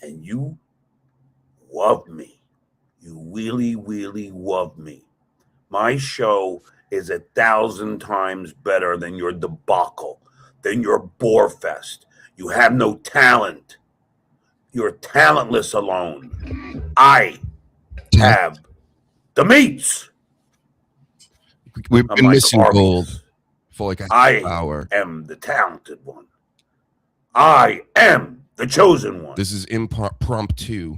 and you love me. You really, really love me. My show is 1,000 times better than your debacle, than your bore fest. You have no talent. You're talentless alone. I have the meats, We've been unlike missing gold Arby's. for like a I hour. am the talented one. I am the chosen one. This is impromptu.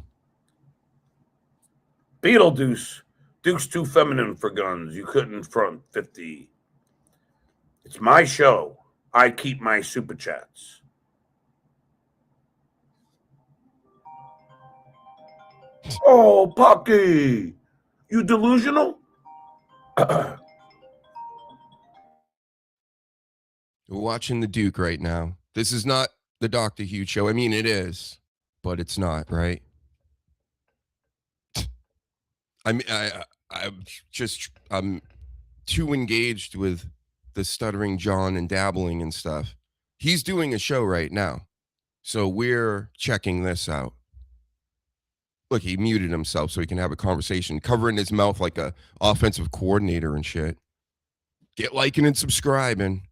Beetlejuice. Duke's too feminine for guns. You couldn't front 50. It's my show. I keep my super chats. Oh, Pucky. You delusional? We're watching the Duke right now. This is not the Dr. Huge show. I mean, it is, but it's not, right? I'm too engaged with the Stuttering John and Dabbling and stuff. He's doing a show right now, so we're checking this out. Look, he muted himself so he can have a conversation, covering his mouth like a offensive coordinator and shit. Get liking and subscribing.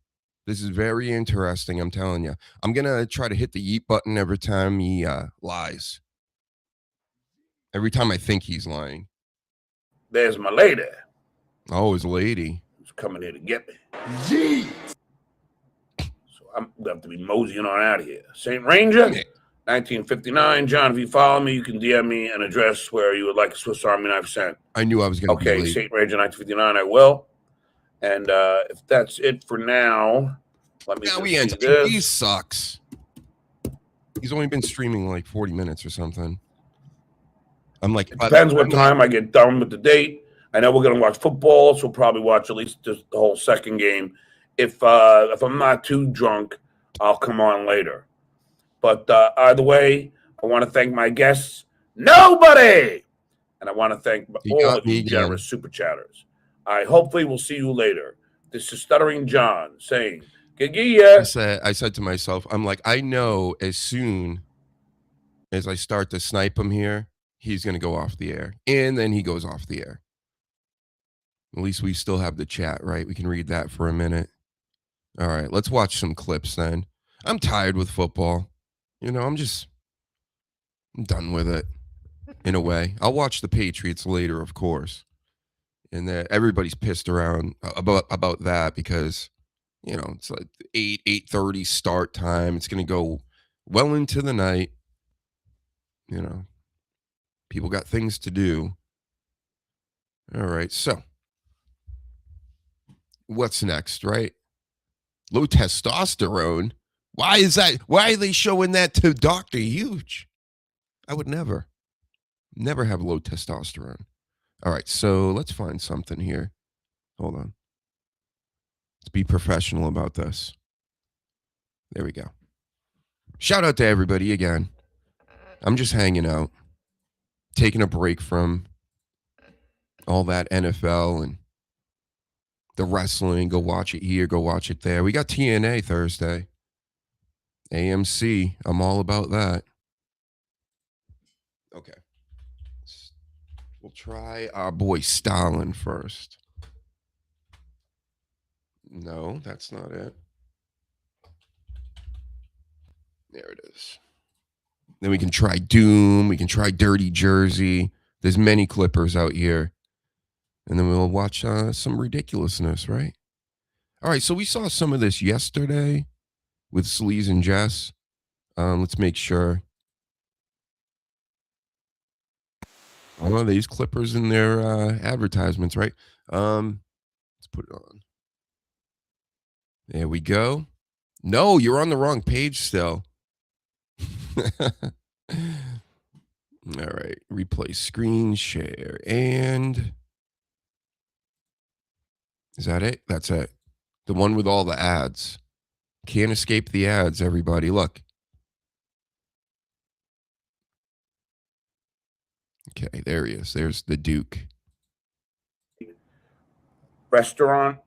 This is very interesting, I'm telling you. I'm going to try to hit the yeet button every time he lies. Every time I think he's lying. There's my lady. Oh, his lady. Who's coming here to get me. Yeet! So I'm going to have to be moseying on out of here. St. Ranger, 1959. John, if you follow me, you can DM me an address where you would like a Swiss Army knife sent. I knew I was going to be late. St. Ranger, 1959, I will. And if that's it for now, let me we end. this. He sucks. He's only been streaming like 40 minutes or something. I'm like, it depends what time I get done with the date. I know we're going to watch football, so we'll probably watch at least just the whole second game. If I'm not too drunk, I'll come on later. But either way, I want to thank my guests, nobody, and I want to thank all of you generous super chatters. I hopefully will see you later. This is Stuttering John saying, Gigia. I said to myself, I'm like, I know as soon as I start to snipe him here, he's going to go off the air. And then he goes off the air. At least we still have the chat, right? We can read that for a minute. All right, let's watch some clips then. I'm tired with football. You know, I'm done with it in a way. I'll watch the Patriots later, of course. And everybody's pissed around about that because, you know, it's like 8:30 start time. It's going to go well into the night. You know, people got things to do. All right, so what's next, right? Low testosterone. Why is that? Why are they showing that to Dr. Huge? I would never have low testosterone. All right, so let's find something here. Hold on. Let's be professional about this. There we go. Shout out to everybody again. I'm just hanging out, taking a break from all that NFL and the wrestling. Go watch it here, go watch it there. We got TNA Thursday. AMC. I'm all about that. Okay. We'll try our boy Stalin first. No, that's not it. There it is. Then we can try Doom. We can try Dirty Jersey. There's many clippers out here. And then we'll watch some ridiculousness, right? All right, so we saw some of this yesterday with Sleaze and Jess. Let's make sure. Oh, these clippers in their advertisements, right? Let's put it on. There we go. No, you're on the wrong page still. All right, replace screen share. And is that it? That's it. The one with all the ads. Can't escape the ads, everybody. Look. Okay, there he is. There's the Duke. Restaurant.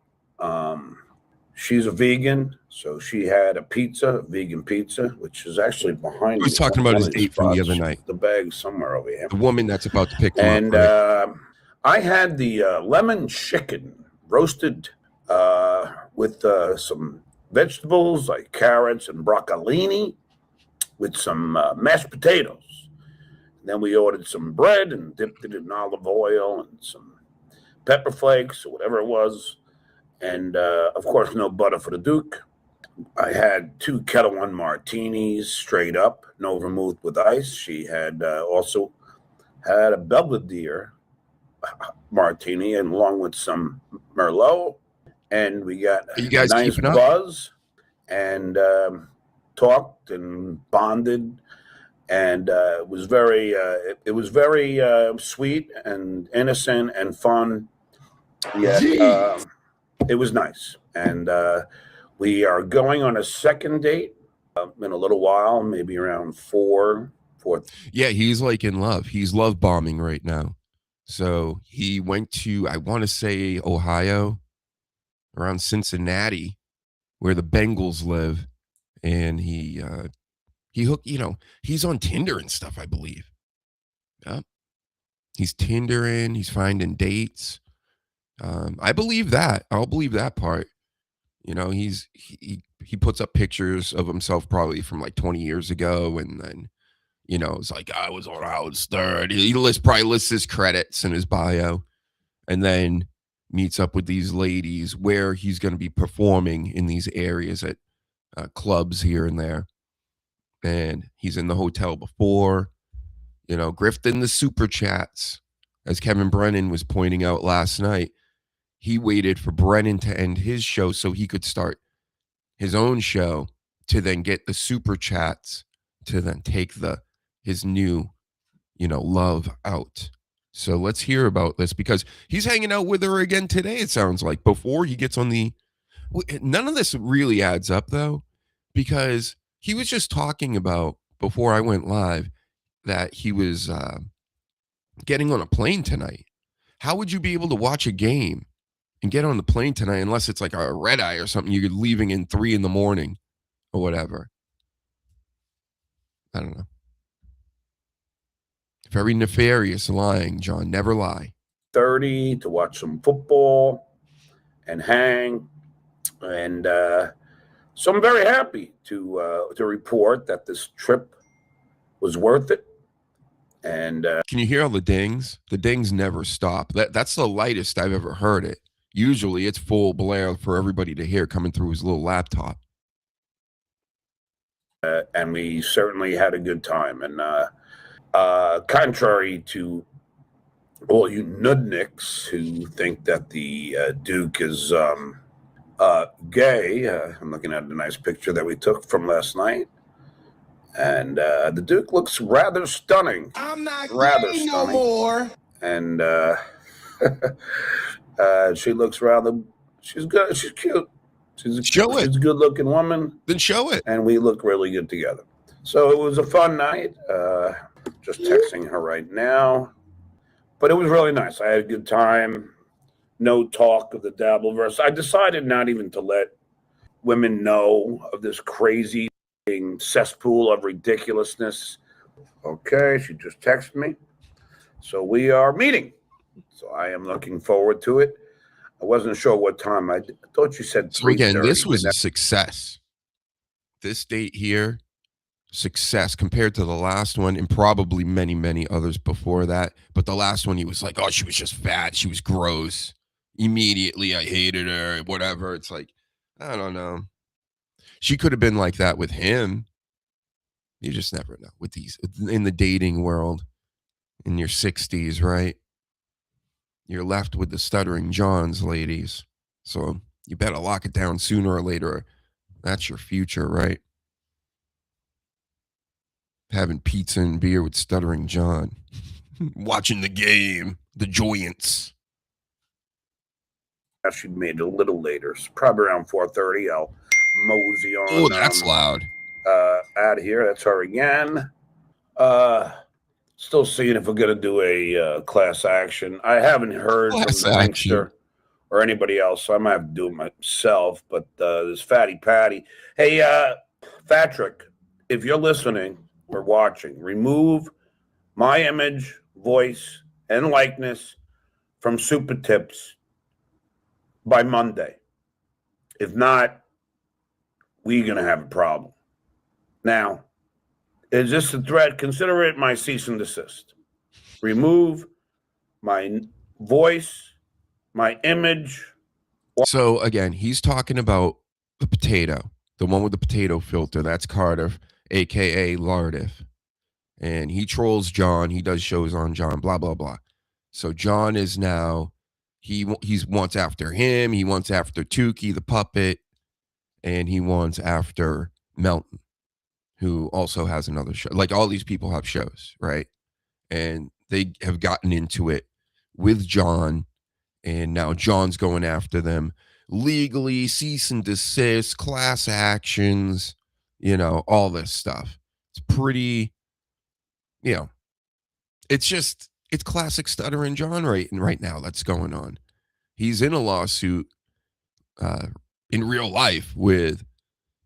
She's a vegan, so she had a vegan pizza, which is actually behind me. I was talking about One his of these date from the spots. other night. The bag's somewhere over here. The woman that's about to pick him And up. Right? I had the lemon chicken roasted with some vegetables like carrots and broccolini with some mashed potatoes. Then we ordered some bread and dipped it in olive oil and some pepper flakes or whatever it was. And, of course, no butter for the Duke. I had 2 Kettle One martinis straight up, no vermouth with ice. She had also had a Belvedere martini and along with some Merlot. And we got Are you guys a nice keeping up? buzz and talked and bonded. And it was very sweet and innocent and fun. Yet it was nice. And we are going on a second date in a little while, maybe around 4. Yeah, he's like in love. He's love bombing right now. So he went to, I want to say, Ohio, around Cincinnati, where the Bengals live, and he hooked. He's on Tinder and stuff, I believe. Yeah, he's Tindering. He's finding dates. I believe that. I'll believe that part. He puts up pictures of himself probably from like 20 years ago, and then it's like I was on Howard Stern. He probably lists his credits in his bio, and then meets up with these ladies where he's going to be performing in these areas at clubs here and there. And he's in the hotel before, grifting the super chats. As Kevin Brennan was pointing out last night, he waited for Brennan to end his show so he could start his own show to then get the super chats to then take his new, love out. So let's hear about this because he's hanging out with her again today, it sounds like, before he gets on the... None of this really adds up, though, because he was just talking about, before I went live, that he was getting on a plane tonight. How would you be able to watch a game and get on the plane tonight unless it's like a red eye or something? You're leaving in 3 a.m. or whatever. I don't know. Very nefarious lying, John. Never lie. 30 to watch some football and hang. And so I'm very happy to report that this trip was worth it. And can you hear all the dings? The dings never stop. That's the lightest I've ever heard it. Usually it's full blare for everybody to hear coming through his little laptop. And we certainly had a good time. And contrary to all you nudniks who think that the Duke is gay, I'm looking at the nice picture that we took from last night. And the Duke looks rather stunning. I'm not rather gay stunning. no more. And she looks she's good. She's cute. She's a good-looking woman. Then show it. And we look really good together. So it was a fun night. Just texting her right now. But it was really nice. I had a good time. No talk of the Dabbleverse. I decided not even to let women know of this crazy cesspool of ridiculousness. Okay, she just texted me. So we are meeting. So I am looking forward to it. I wasn't sure what time. I thought you said 3:30. So again, this was a success. This date here, success compared to the last one and probably many, many others before that. But the last one, he was like, oh, she was just fat. She was gross. Immediately, I hated her, whatever. It's like, I don't know. She could have been like that with him. You just never know with these in the dating world in your 60s, right? You're left with the stuttering Johns, ladies. So you better lock it down sooner or later. That's your future, right? Having pizza and beer with stuttering John. Watching the game. The joyance. She made it a little later. It's probably around 4:30. I'll mosey on. Oh, that's loud. Out of here. That's her again. Still seeing if we're going to do a class action. I haven't heard from the gangster or anybody else. So I might have to do it myself. But this Fatty Patty. Hey, Patrick, if you're listening or watching, remove my image, voice, and likeness from Super Tips by Monday. If not, we're going to have a problem. Now, is this a threat? Consider it my cease and desist. Remove my voice, my image. So again, he's talking about the potato, the one with the potato filter. That's Cardiff, aka Lardiff. And he trolls John. He does shows on John, blah, blah, blah. So John is now, he's wants after him. He wants after Tukey, the puppet. And he wants after Melton, who also has another show. Like all these people have shows, right? And they have gotten into it with John. And now John's going after them legally, cease and desist, class actions, you know, all this stuff. It's pretty, you know, it's classic stuttering John right now that's going on. He's in a lawsuit in real life with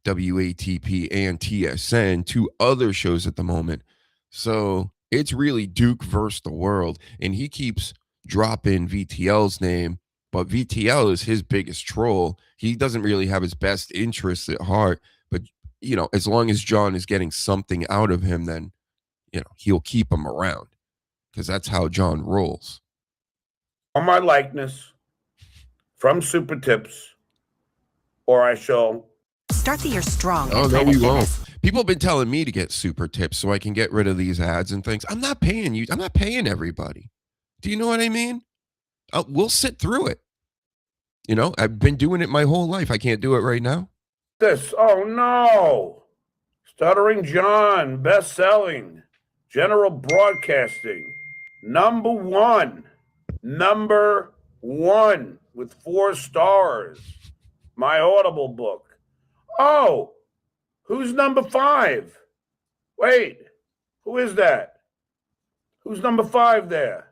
WATP and TSN, two other shows at the moment. So it's really Duke versus the world. And he keeps dropping VTL's name, but VTL is his biggest troll. He doesn't really have his best interests at heart. But, you know, as long as John is getting something out of him, then, you know, he'll keep him around because that's how John rolls. On my likeness from Super Tips, or I shall start the year strong. Oh, no, we won't. People have been telling me to get Super Tips so I can get rid of these ads and things. I'm not paying you. I'm not paying everybody. Do you know what I mean? We'll sit through it. You know, I've been doing it my whole life. I can't do it right now. Oh no. Stuttering John, best-selling, general broadcasting, number one with 4 stars. My Audible book. Oh, who's number 5? Wait, who is that? Who's number 5 there?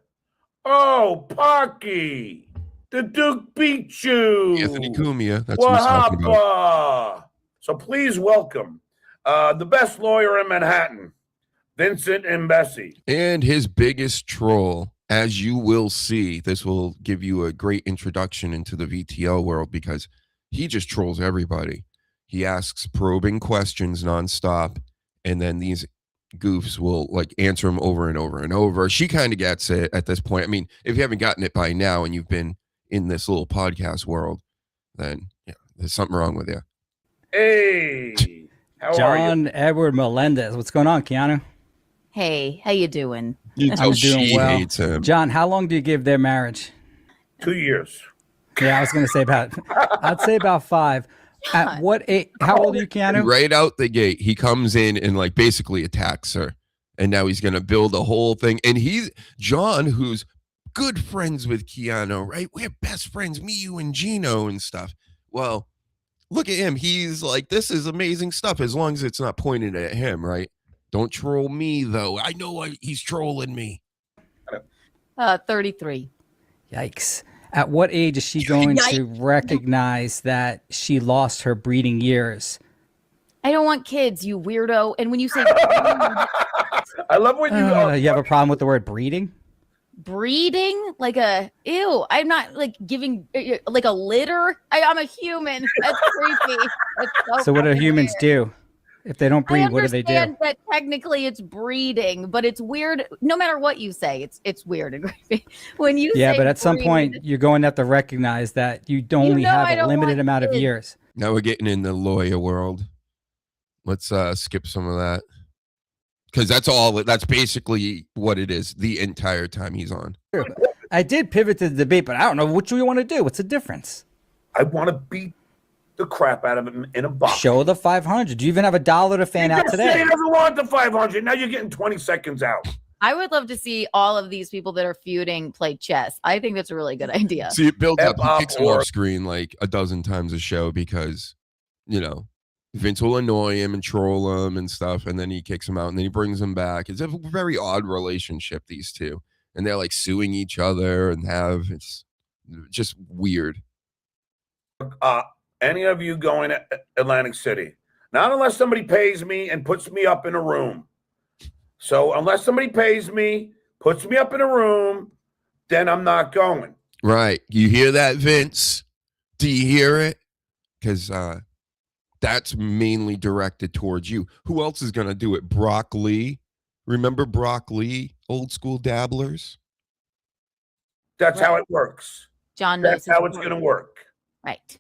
Oh, Pocky. The Duke beat you. Anthony Cumia. That's what he's talking about. So please welcome the best lawyer in Manhattan, Vincent Imbesi. And his biggest troll, as you will see. This will give you a great introduction into the VTL world because he just trolls everybody. He asks probing questions nonstop, and then these goofs will like answer him over and over and over. She kind of gets it at this point. I mean, if you haven't gotten it by now and you've been in this little podcast world, then yeah, there's something wrong with you. Hey, how are you? John Edward Melendez. What's going on, Keanu? Hey, how you doing? I'm doing well. Hates him. John, how long do you give their marriage? 2 years. Yeah, I was going to say I'd say about 5. At what age? How old are you, Keanu? Right out the gate, he comes in and like basically attacks her. And now he's going to build a whole thing. And he's John, who's good friends with Keanu, right? We're best friends, me, you, and Gino and stuff. Well, look at him. He's like, this is amazing stuff as long as it's not pointed at him, right? Don't troll me, though. I know he's trolling me. 33. Yikes. At what age is she going to recognize that she lost her breeding years? I don't want kids, you weirdo. And when you say I love when you have a problem with the word breeding? breeding, like ew. I'm not like giving like a litter. I'm a human. That's creepy. That's so what do humans do? If they don't breed, what do they do? I understand that technically it's breeding, but it's weird. No matter what you say, it's weird and creepy. When you say but at some point you're going to have to recognize that you only have a limited amount of years. Now we're getting in the lawyer world. Let's skip some of that. Because that's basically what it is the entire time he's on. I did pivot to the debate, but I don't know what you want to do. What's the difference? I want to beat the crap out of him in a box. Show the 500. Do you even have $1 to fan out today? He doesn't want the 500. Now you're getting 20 seconds out. I would love to see all of these people that are feuding play chess. I think that's a really good idea. See, it builds up. He kicks him off screen like a dozen times a show because, Vince will annoy him and troll him and stuff, and then he kicks him out, and then he brings him back. It's a very odd relationship, these two. And they're like suing each other and it's just weird. Any of you going to Atlantic City? Not unless somebody pays me and puts me up in a room. So unless somebody pays me, puts me up in a room, then I'm not going. Right. You hear that, Vince? Do you hear it? Because that's mainly directed towards you. Who else is going to do it? Brock Lee. Remember Brock Lee, old school dabblers? That's how it works. John knows. That's how it's going to work. Right.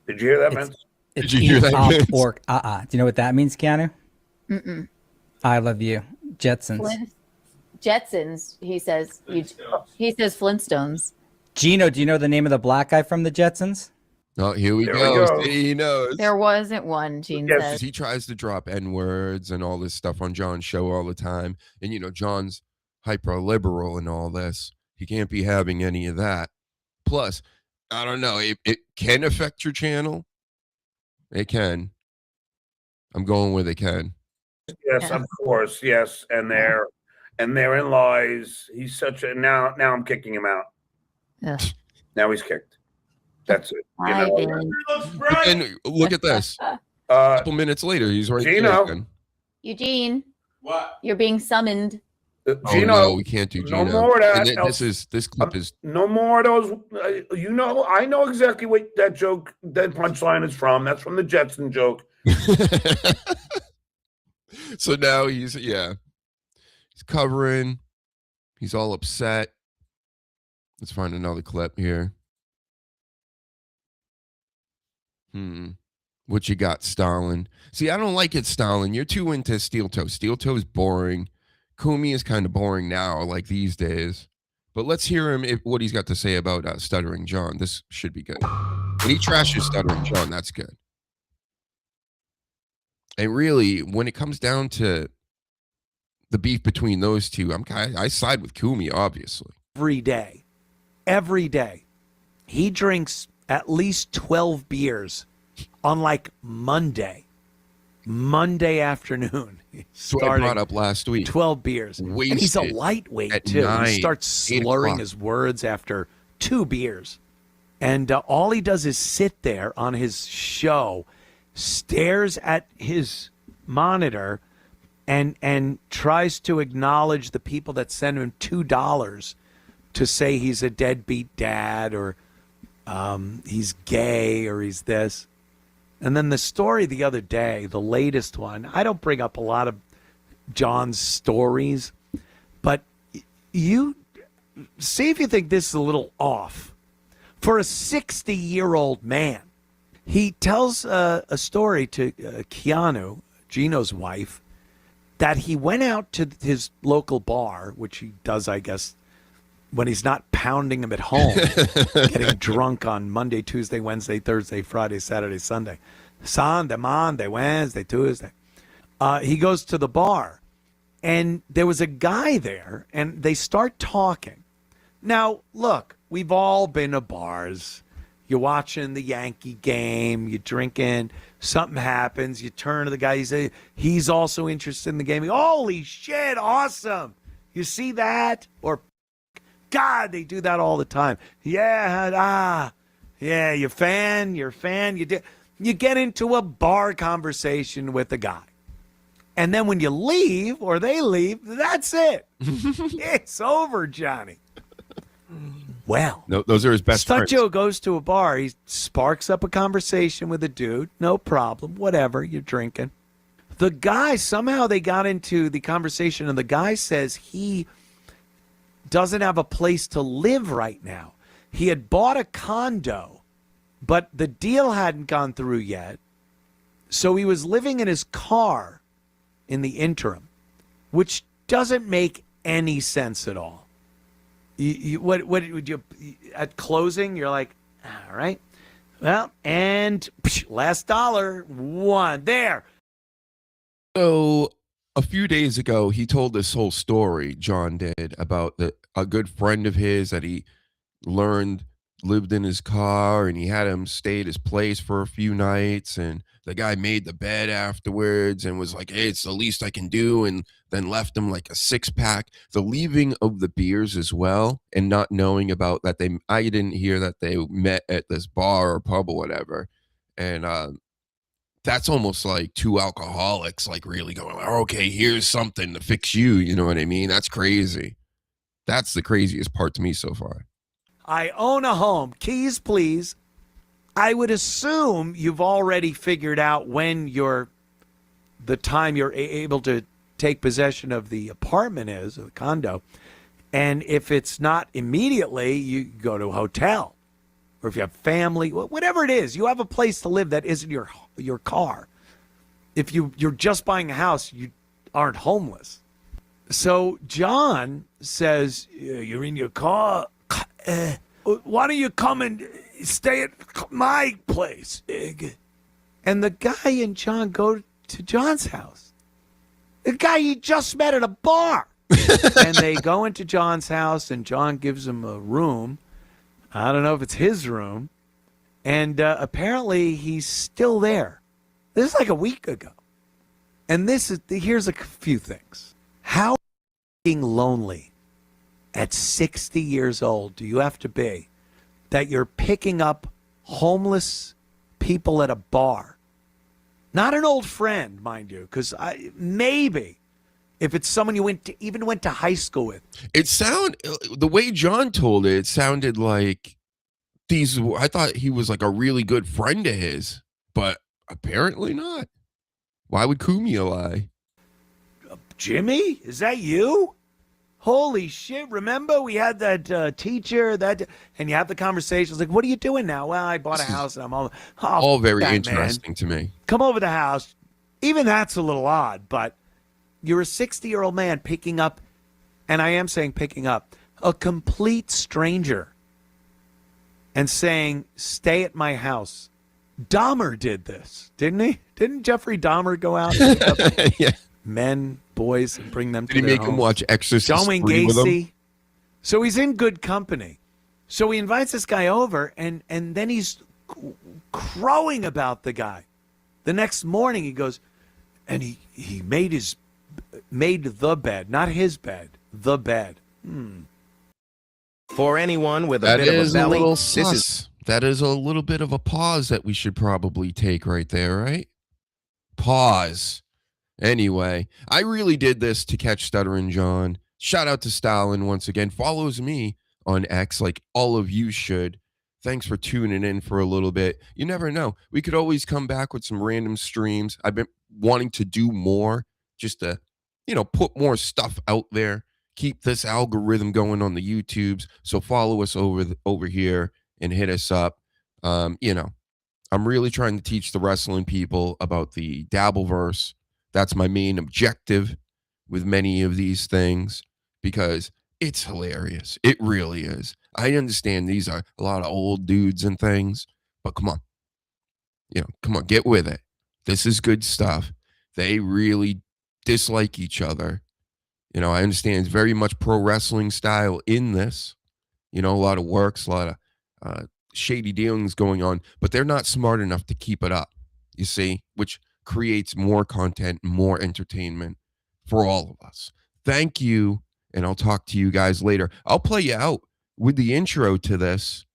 Did you hear that, Vince? Did you hear that, Vince? Or Do you know what that means, Keanu? Mm-mm. I love you. Jetsons. Jetsons, he says. He says Flintstones. Gino, do you know the name of the black guy from the Jetsons? Oh, here we There go. we go. He knows. There wasn't one, Gene Yes. says. He tries to drop N-words and all this stuff on John's show all the time. And, you know, John's hyper-liberal and all this. He can't be having any of that. Plus, I don't know. It can affect your channel. It can. I'm going with it can. Yes, of course. Yes, and therein lies. He's such a now. I'm kicking him out. Ugh. Now he's kicked. That's it. You Hi, know? Vin. But then look at this. A Uh, couple minutes later, he's right Gino. there again. Eugene, What? you're being summoned. Oh Gino, no, we can't do Gino. no more of that. And this clip is no more of those. You know, I know exactly what that punchline is from. That's from the Jetson joke. so now he's covering. He's all upset. Let's find another clip here. What you got, Stalin? See, I don't like it, Stalin. You're too into Steel Toe. Steel Toe is boring. Kumi is kind of boring now, like these days. But let's hear him what he's got to say about Stuttering John. This should be good. When he trashes Stuttering John, that's good. And really, when it comes down to the beef between those two, I side with Kumi, obviously. Every day. He drinks at least 12 beers on like Monday afternoon. So I brought up last week. 12 beers. And he's a lightweight too. He starts slurring his words after 2 beers. And all he does is sit there on his show, stares at his monitor, and tries to acknowledge the people that send him $2 to say he's a deadbeat dad or he's gay or he's this. And then the story the other day, the latest one, I don't bring up a lot of John's stories, but you see if you think this is a little off. For a 60-year-old man, he tells a story to Keanu, Gino's wife, that he went out to his local bar, which he does, I guess, when he's not pounding him at home, getting drunk on Monday, Tuesday, Wednesday, Thursday, Friday, Saturday, Sunday. Sunday, Monday, Wednesday, Tuesday. He goes to the bar, and there was a guy there, and they start talking. Now, look, we've all been to bars. You're watching the Yankee game, you're drinking, something happens, you turn to the guy, you say, he's also interested in the game. Holy shit, awesome. You see that? Or God, they do that all the time. Yeah, you're a fan. You get into a bar conversation with a guy. And then when you leave or they leave, that's it. It's over, Johnny. Well, No, those are his best friends. Joe goes to a bar. He sparks up a conversation with a dude. No problem. Whatever. You're drinking. The guy, somehow they got into the conversation, and the guy says he doesn't have a place to live right now. He had bought a condo, but the deal hadn't gone through yet. So he was living in his car in the interim, which doesn't make any sense at all. What would you at closing? You're like, all right, well, and last dollar, one there. So a few days ago, he told this whole story, John did, about a good friend of his that he learned lived in his car, and he had him stay at his place for a few nights, and the guy made the bed afterwards and was like, hey, it's the least I can do, and then left him like a 6-pack. The leaving of the beers as well, and not knowing about that I didn't hear that they met at this bar or pub or whatever. And that's almost like two alcoholics like really going, okay, here's something to fix you. You know what I mean? That's crazy. That's the craziest part to me so far. I own a home. Keys, please. I would assume you've already figured out when the time you're able to take possession of the apartment is, or the condo. And if it's not immediately, you go to a hotel. Or if you have family, whatever it is, you have a place to live that isn't your car. If you're just buying a house, you aren't homeless. So John says, you're in your car. Why don't you come and stay at my place? And the guy and John go to John's house. The guy he just met at a bar. And they go into John's house, and John gives him a room. I don't know if it's his room. And apparently he's still there. This is like a week ago. And here's a few things. How being lonely at 60 years old do you have to be that you're picking up homeless people at a bar? Not an old friend, mind you, because maybe if it's someone you went to high school with. The way John told it sounded like I thought he was like a really good friend of his, but apparently not. Why would Kumia lie? Jimmy, is that you? Holy shit, remember we had that teacher and you have the conversations like, what are you doing now? Well, I bought a house and I'm all very interesting to me. Come over to the house. Even that's a little odd, but you're a 60-year-old man picking up, and I am saying picking up, a complete stranger and saying, stay at my house. Dahmer did this, didn't he? Didn't Jeffrey Dahmer go out and pick up yeah. men, boys, and bring them to Did he their make homes? him watch Exorcist John 3 Wayne with him? Gacy. So he's in good company. So he invites this guy over, and then he's crowing about the guy. The next morning he goes, and he made the bed, not his bed, the bed. For anyone with a bit of a belly, That is a little bit of a pause that we should probably take right there, right? Pause. Anyway, I really did this to catch Stuttering John. Shout out to Stalin once again. Follows me on X like all of you should. Thanks for tuning in for a little bit. You never know. We could always come back with some random streams. I've been wanting to do more just to, put more stuff out there. Keep this algorithm going on the YouTubes. So follow us over here and hit us up. I'm really trying to teach the wrestling people about the Dabbleverse. That's my main objective with many of these things because it's hilarious. It really is. I understand these are a lot of old dudes and things, but come on. Get with it. This is good stuff. They really dislike each other. I understand it's very much pro wrestling style in this. A lot of works, a lot of shady dealings going on, but they're not smart enough to keep it up, you see, which creates more content, more entertainment for all of us. Thank you, and I'll talk to you guys later. I'll play you out with the intro to this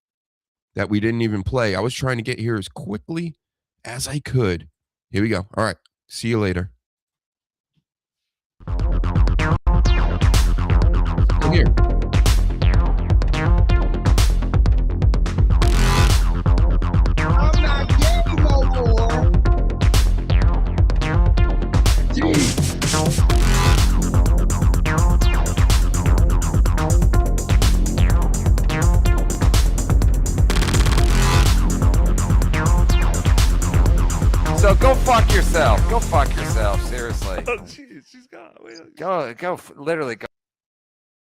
that we didn't even play. I was trying to get here as quickly as I could. Here we go. All right. See you later. Here. I'm not gay no more. So go fuck yourself. Go fuck yourself. Seriously. Oh, jeez, she's gone. Go. Literally go.